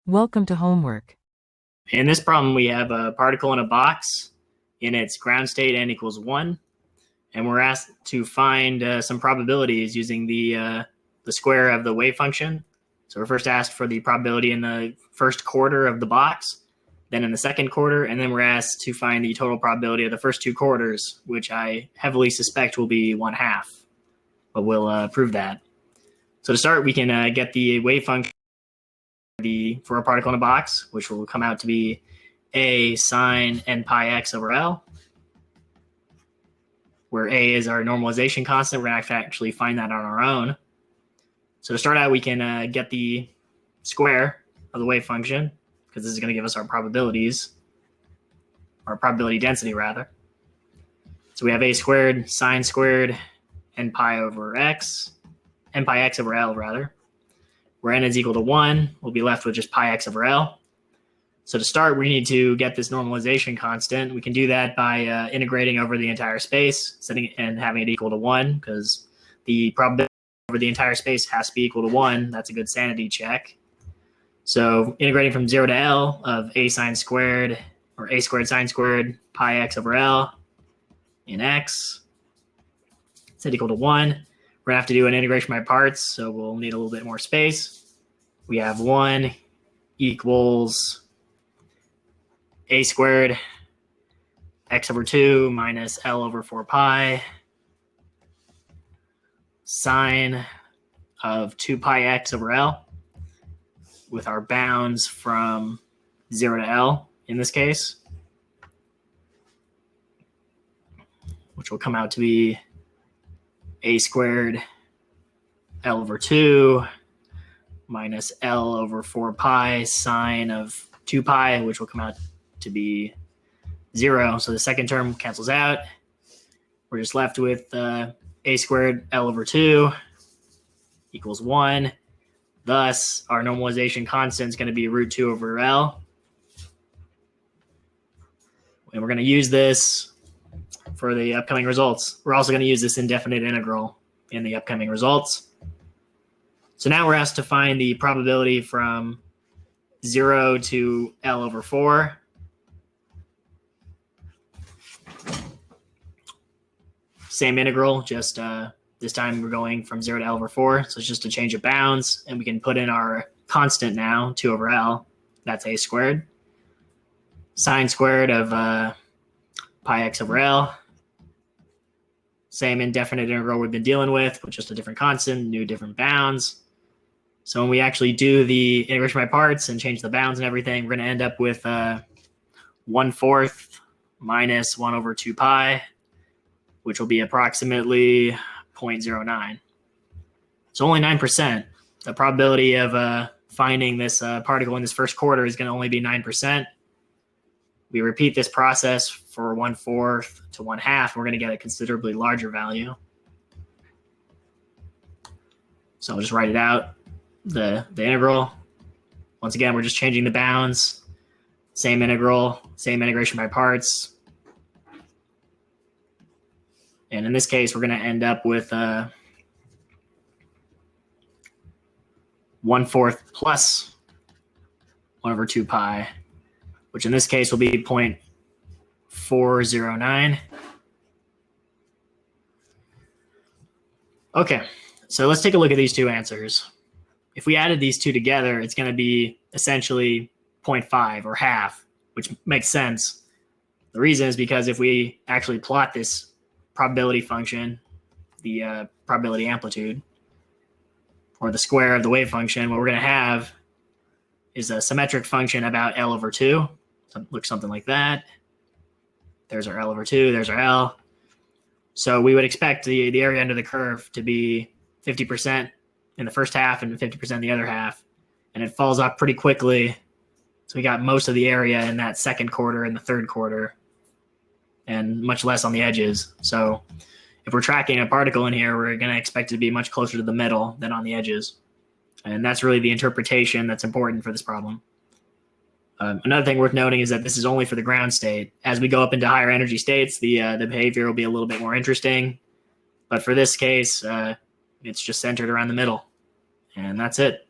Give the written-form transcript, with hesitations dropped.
Welcome to homework. In this problem, we have a particle in a box in its ground state n equals 1, and we're asked to find some probabilities using the square of the wave function. So we're first asked for the probability in the first quarter of the box, then in the second quarter, and then we're asked to find the total probability of the first two quarters, which I heavily suspect will be 1/2, but we'll prove that. So to start, we can get the wave function for a particle in a box, which will come out to be a sine n pi x over L, where a is our normalization constant. We're going to actually find that on our own. So to start out, we can get the square of the wave function, because this is going to give us our probabilities, or probability density rather. So we have a squared sine squared n pi over x, n pi x over L rather, where n is equal to 1, we'll be left with just pi x over L. So to start, we need to get this normalization constant. We can do that by integrating over the entire space, setting and having it equal to 1, because the probability over the entire space has to be equal to 1. That's a good sanity check. So integrating from 0 to L of a sine squared, or a squared sine squared pi x over L in x, set equal to 1. We're going to have to do an integration by parts, so we'll need a little bit more space. We have 1 equals a squared x over 2 minus L over 4 pi sine of 2 pi x over L, with our bounds from 0 to L in this case, which will come out to be a squared L over 2 minus L over 4 pi sine of 2 pi, which will come out to be 0. So the second term cancels out. We're just left with a squared L over 2 equals 1. Thus, our normalization constant is going to be root 2 over L. And we're going to use this for the upcoming results. We're also going to use this indefinite integral in the upcoming results. So now we're asked to find the probability from 0 to L over 4. Same integral, just this time we're going from 0 to L over 4. So it's just a change of bounds, and we can put in our constant now, 2 over L. That's a squared. Sine squared of pi x over L. Same indefinite integral we've been dealing with just a different constant, new different bounds. So when we actually do the integration by parts and change the bounds and everything, we're going to end up with 1/4 minus 1 over 2 pi, which will be approximately 0.09. So only 9%. The probability of finding this particle in this first quarter is going to only be 9%. We repeat this process for 1/4 to 1/2, we're going to get a considerably larger value. So I'll just write it out, the integral. Once again, we're just changing the bounds. Same integral, same integration by parts. And in this case, we're going to end up with 1/4 plus 1 over 2 pi, which in this case will be 0.409. Okay, so let's take a look at these two answers. If we added these two together, it's going to be essentially 0.5 or half, which makes sense. The reason is because if we actually plot this probability function, the probability amplitude, or the square of the wave function, what we're going to have is a symmetric function about L over 2. Looks something like that. There's our L over 2, there's our L. So we would expect the area under the curve to be 50% in the first half and 50% in the other half. And it falls off pretty quickly. So we got most of the area in that second quarter and the third quarter, and much less on the edges. So if we're tracking a particle in here, we're going to expect it to be much closer to the middle than on the edges. And that's really the interpretation that's important for this problem. Another thing worth noting is that this is only for the ground state. As we go up into higher energy states, the behavior will be a little bit more interesting. But for this case, it's just centered around the middle. And that's it.